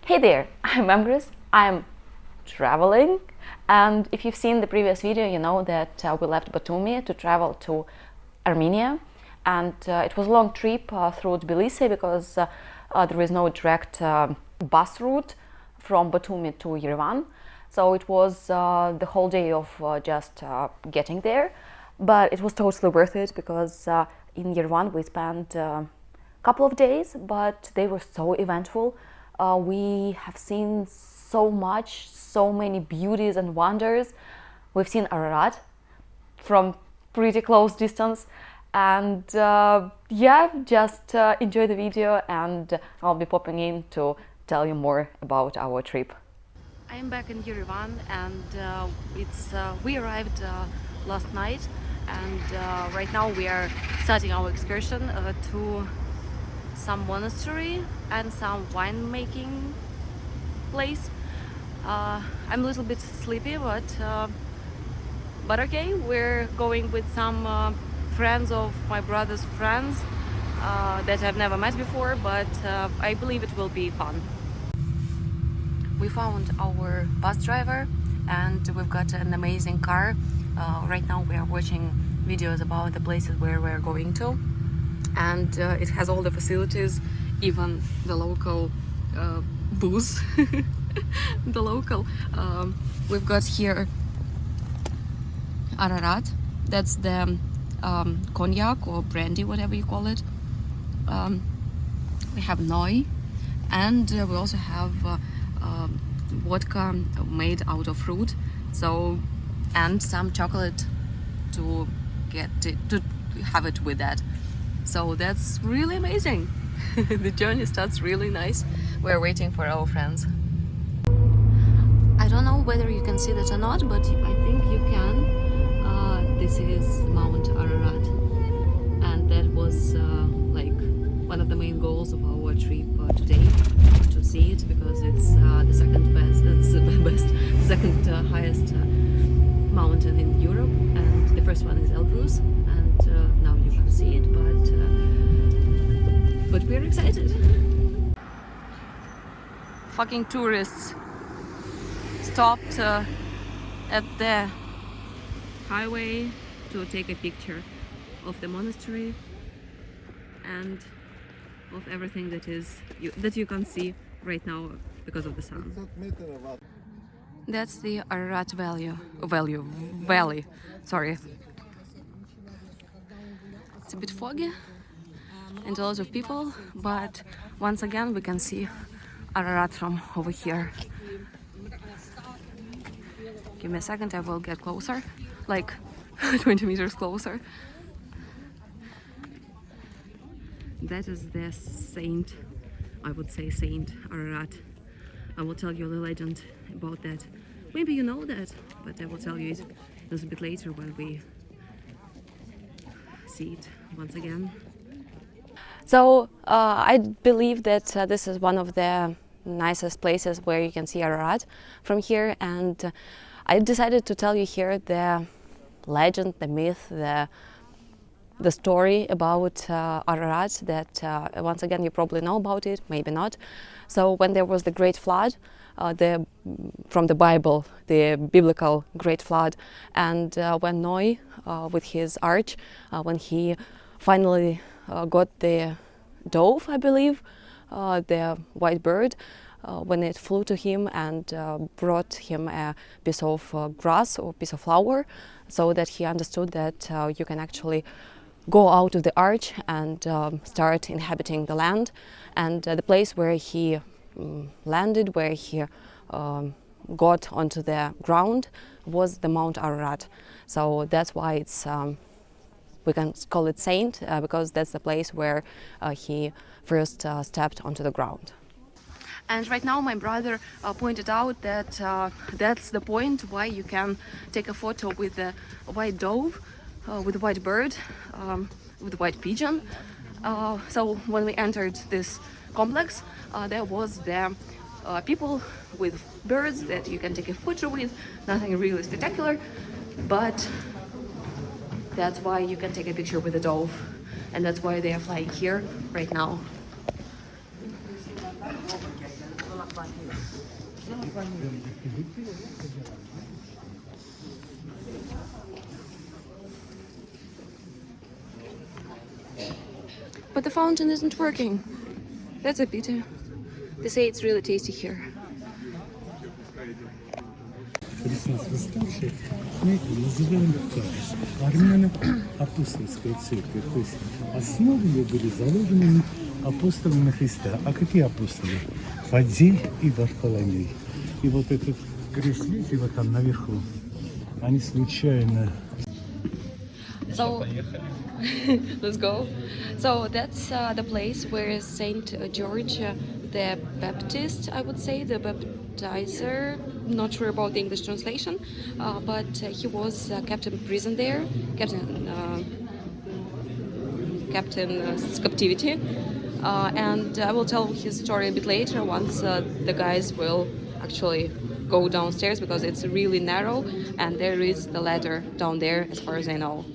Hey there, I'm Emgris. I'm traveling, and if you've seen the previous video, you know that we left Batumi to travel to Armenia, and it was a long trip through Tbilisi because there is no direct bus route from Batumi to Yerevan. So it was the whole day of just getting there, but it was totally worth it because in Yerevan we spent a couple of days, but they were so eventful. We have seen so much, so many beauties and wonders. We've seen Ararat from pretty close distance, and yeah, just enjoy the video, and I'll be popping in to tell you more about our trip. I'm back in Yerevan, and we arrived last night, and right now we are starting our excursion to some monastery and some winemaking place. I'm a little bit sleepy, but okay. We're going with some friends of my brother's friends that I've never met before, but I believe it will be fun. We found our bus driver, and we've got an amazing car. Right now we are watching videos about the places where we're going to, and it has all the facilities, even the local booze. The local we've got here Ararat, that's the cognac or brandy, whatever you call it. We have Noi, and we also have vodka made out of fruit, so, and some chocolate to have it with that. So that's really amazing. The journey starts really nice. We're waiting for our friends. I don't know whether you can see that or not, but I think you can. This is Mount Ararat, and that was like one of the main goals of our trip today, to see it, because it's the second best, the second highest mountain in Europe, and the first one is Elbrus, and now you can see it, but we're excited. Fucking tourists stopped at the highway to take a picture of the monastery and of everything that you can see right now because of the sun. That's the Ararat Valley. Sorry. It's a bit foggy and a lot of people, but once again we can see Ararat from over here. Give me a second, I will get closer, like 20 meters closer. That is the saint, I would say Saint Ararat. I will tell you the legend about that. Maybe you know that, but I will tell you it a little bit later when we see it once again. So I believe that this is one of the nicest places where you can see Ararat from here, and I decided to tell you here the legend, the myth, the story about Ararat that once again you probably know about it, maybe not. So when there was the great flood, from the Bible, the biblical great flood, and when Noah with his arch, when he finally got the dove, I believe, the white bird, when it flew to him and brought him a piece of grass or piece of flower, so that he understood that you can actually go out of the arch and start inhabiting the land. And the place where he landed, where he got onto the ground, was the Mount Ararat. So that's why it's we can call it saint, because that's the place where he first stepped onto the ground. And right now my brother pointed out that that's the point why you can take a photo with the white dove, with the white bird, with the white pigeon. So when we entered this complex, there was the people with birds that you can take a photo with, nothing really spectacular, but that's why you can take a picture with a dove, and that's why they are flying here right now. But the fountain isn't working. That's a pity. They say it's really tasty here. Христианство старшее, знаете, называем так. Армяне апостольская церковь. То есть основы ее были заложены апостолами Христа. А какие апостолы? Фадей и Варфоломей. И вот этот крест, видите, вот там наверху, они случайно... So, let's go. So that's the place where Saint George the Baptist, I would say, the baptizer, not sure about the English translation, but he was kept in prison there, kept in captivity. And I will tell his story a bit later once the guys will actually go downstairs, because it's really narrow and there is the ladder down there as far as I know.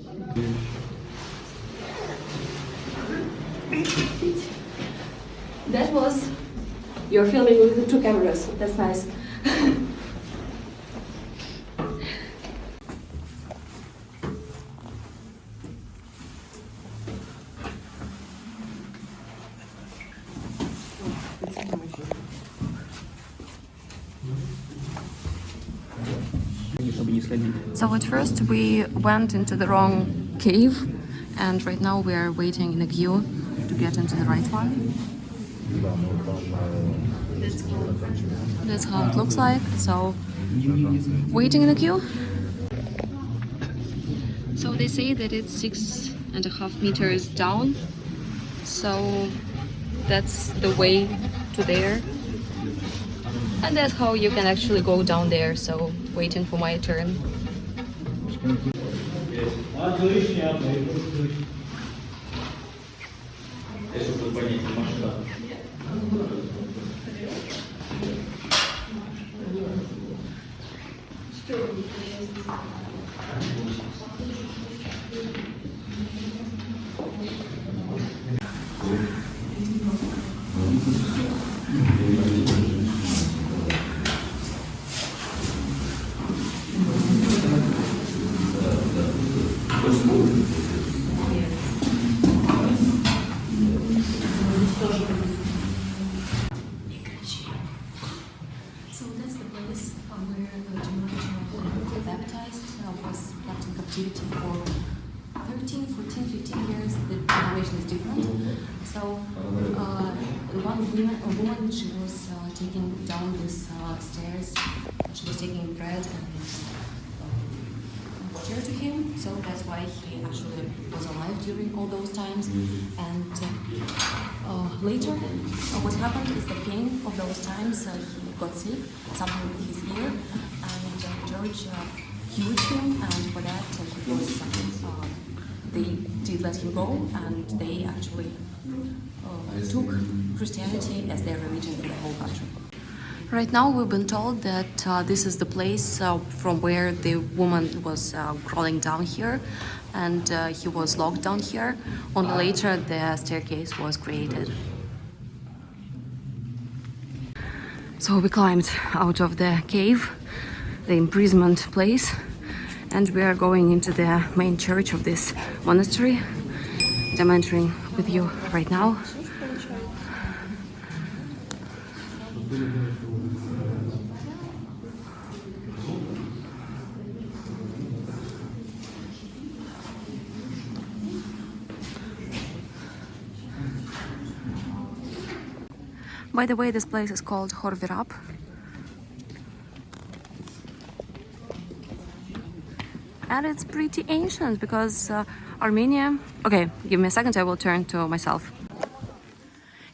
That was... You're filming with the two cameras. That's nice. So at first we went into the wrong cave, and right now we are waiting in a queue to get into the right one. That's how it looks like. So, waiting in the queue. So they say that it's 6.5 meters down. So that's the way to there. And that's how you can actually go down there. So, waiting for my turn. So that's the place where the baptized was kept in captivity for 13, 14, 15 years. The generation is different. So one woman, she was taking down these stairs. She was taking bread and water to him. So that's why he actually was alive during all those times. And later, what happened is the king of those times, he got sick, something with his ear, and George cured him, and for that he was, they did let him go, and they actually took Christianity as their religion in the whole country. Right now we've been told that this is the place from where the woman was crawling down here, and he was locked down here. Only later the staircase was created. So we climbed out of the cave, the imprisonment place, and we are going into the main church of this monastery. I'm entering with you right now. By the way, this place is called Khor Virap. And it's pretty ancient because Armenia... Okay, give me a second, I will turn to myself.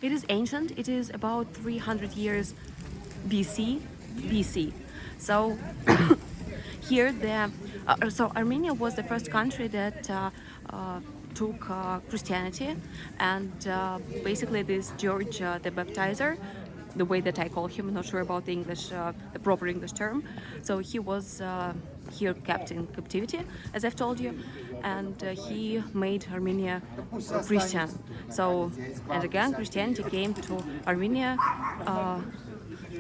It is ancient, it is about 300 years BC. So here so Armenia was the first country that took Christianity, and basically this George the Baptizer, the way that I call him, I'm not sure about the English, the proper English term. So he was here kept in captivity, as I've told you, and he made Armenia Christian. So, and again, Christianity came to Armenia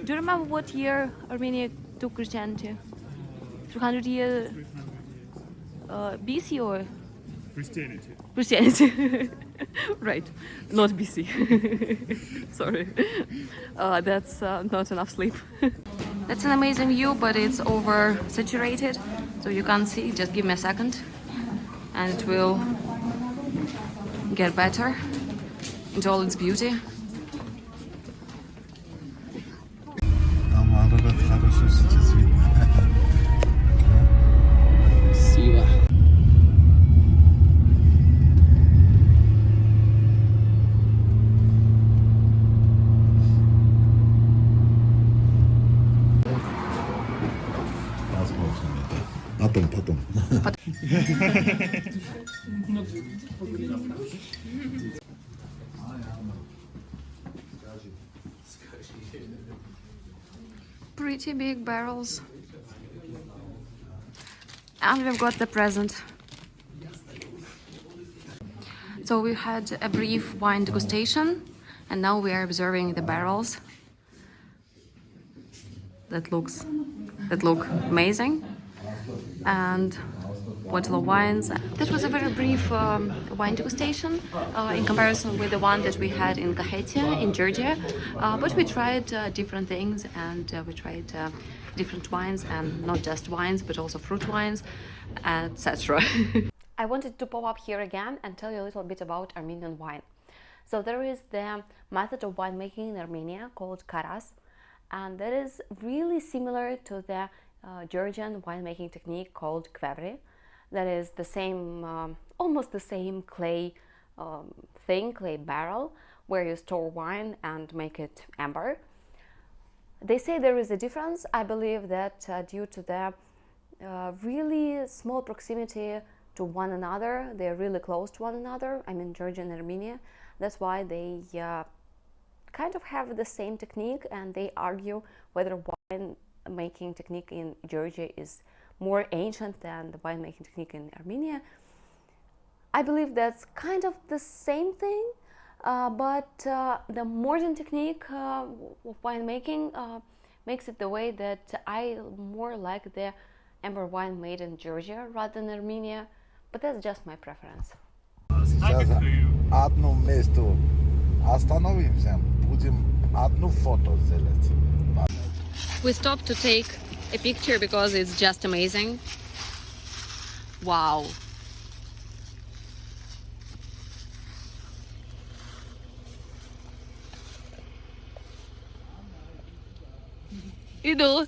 Do you remember what year Armenia took Christianity? 300 years BC or? Christianity. Christianity. Right, not BC. Sorry. That's not enough sleep. That's an amazing view, but it's oversaturated, so you can't see. Just give me a second and it will get better into all its beauty. Там Ararat хорошо сейчас видно. Красиво. Потом. Pretty big barrels. And we've got the present. So we had a brief wine degustation and now we are observing the barrels that look amazing. And bottle of wines. That was a very brief wine degustation in comparison with the one that we had in Kakheti in Georgia, but we tried different things, and we tried different wines, and not just wines but also fruit wines, etc. I wanted to pop up here again and tell you a little bit about Armenian wine. So there is the method of winemaking in Armenia called karas, and that is really similar to the Georgian winemaking technique called kvevri. That is the same, almost the same clay clay barrel where you store wine and make it amber. They say there is a difference. I believe that due to the really small proximity to one another, they're really close to one another. I mean, Georgia and Armenia. That's why they kind of have the same technique, and they argue whether wine making technique in Georgia is more ancient than the winemaking technique in Armenia. I believe that's kind of the same thing, but the modern technique of winemaking makes it the way that I more like the amber wine made in Georgia rather than Armenia, but that's just my preference. Сейчас одно место остановимся, будем одну фото сделать. We stopped to take a picture because it's just amazing. Wow. Idol.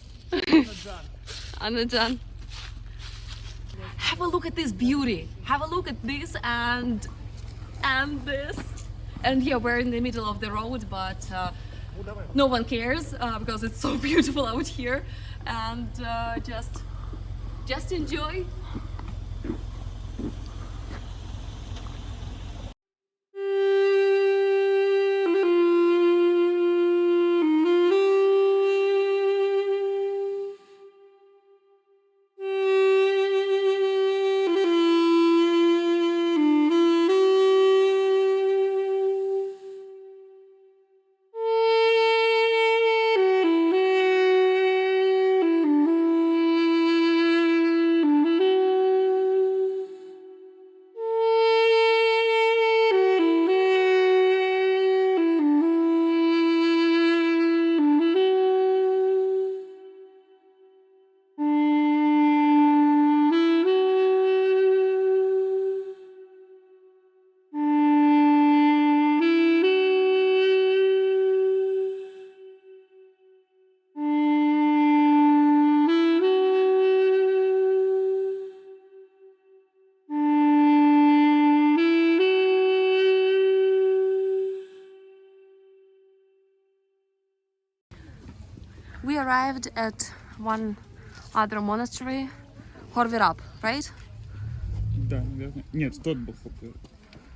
Anajan. Have a look at this beauty. Have a look at this and this. And yeah, we're in the middle of the road, but no one cares because it's so beautiful out here, and just enjoy. We arrived at one other monastery, Khor Virap, right? Да, наверное. Нет, тот был Khor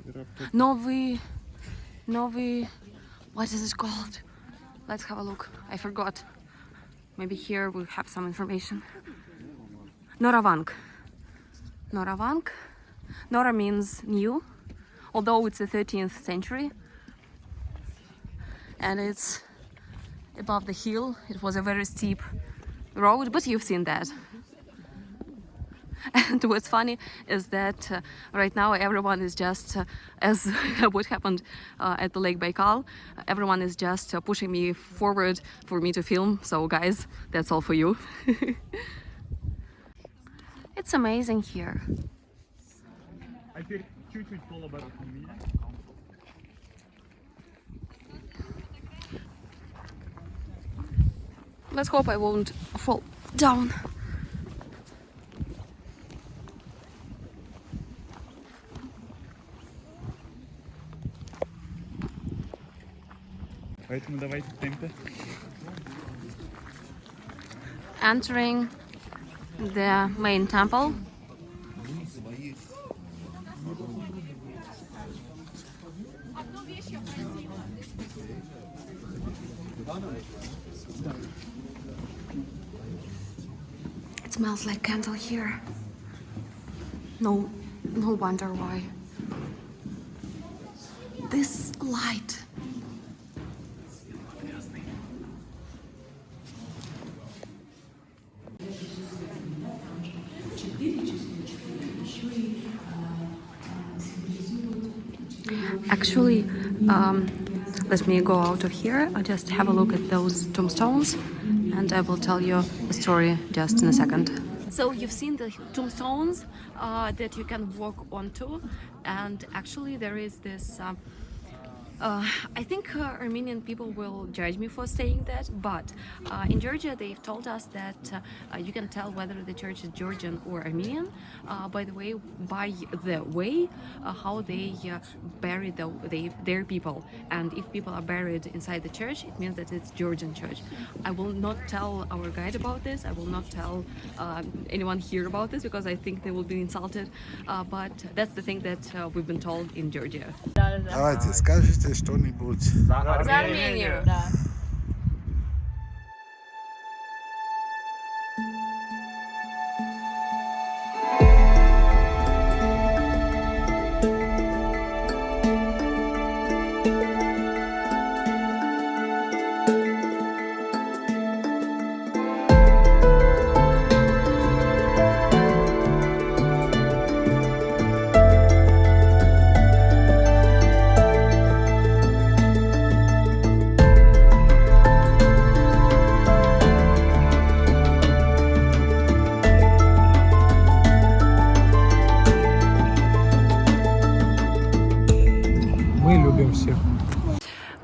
Virap. Новый, what is it called? Let's have a look. I forgot. Maybe here we have some information. Noravank. Nora means new, although it's the 13th century. And it's above the hill. It was a very steep road, but you've seen that. And what's funny is that right now everyone is just, as what happened at the Lake Baikal, everyone is just pushing me forward for me to film. So guys, that's all for you. It's amazing here. Let's hope I won't fall down. Entering the main temple. It smells like candle here. No wonder why. This light. Actually, let me go out of here. I'll just have a look at those tombstones and I will tell you the story just in a second. So you've seen the tombstones that you can walk onto, and actually there is this I think Armenian people will judge me for saying that, but in Georgia they've told us that you can tell whether the church is Georgian or Armenian by the way how they bury their people. And if people are buried inside the church, it means that it's Georgian church. I will not tell our guide about this. I will not tell anyone here about this because I think they will be insulted. But that's the thing that we've been told in Georgia. Давайте, скажите что-нибудь. За Армению! Да.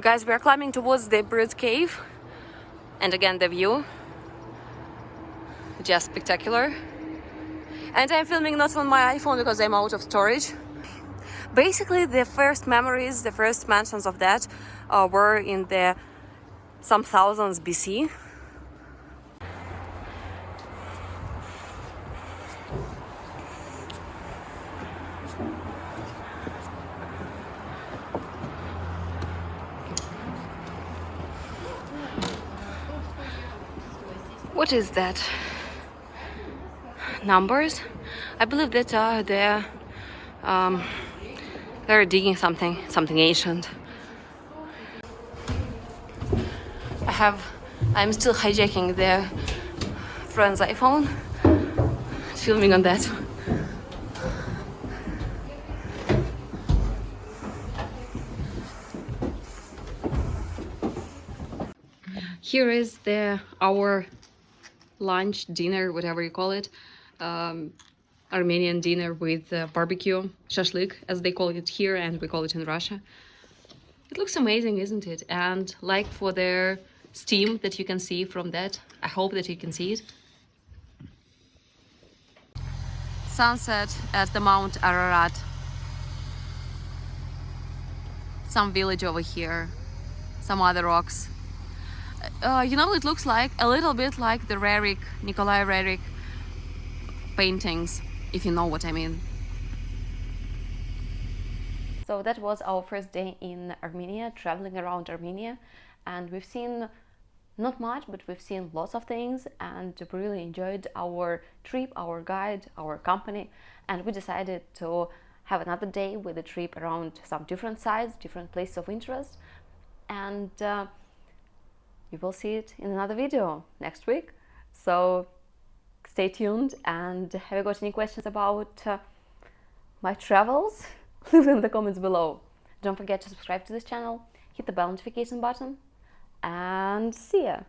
Guys, we are climbing towards the Bird's Cave, and again the view, just spectacular. And I'm filming not on my iPhone because I'm out of storage. Basically, the first memories, the first mentions of that were in the some thousands BC. What is that? Numbers? I believe that they're digging something ancient. I'm still hijacking their friend's iPhone, filming on that. Here is our lunch, dinner, whatever you call it, Armenian dinner with barbecue, shashlik, as they call it here, and we call it in Russia. It looks amazing, isn't it? And like for their steam that you can see from that, I hope that you can see it. Sunset at the Mount Ararat. Some village over here, some other rocks. You know, it looks like a little bit like the Nikolai Rerik paintings, if you know what I mean. So that was our first day in Armenia, traveling around Armenia, and we've seen not much, but we've seen lots of things, and we really enjoyed our trip, our guide, our company, and we decided to have another day with a trip around some different sites, different places of interest. And we will see it in another video next week. So stay tuned, and have you got any questions about my travels? Leave them in the comments below. Don't forget to subscribe to this channel, hit the bell notification button, and see ya!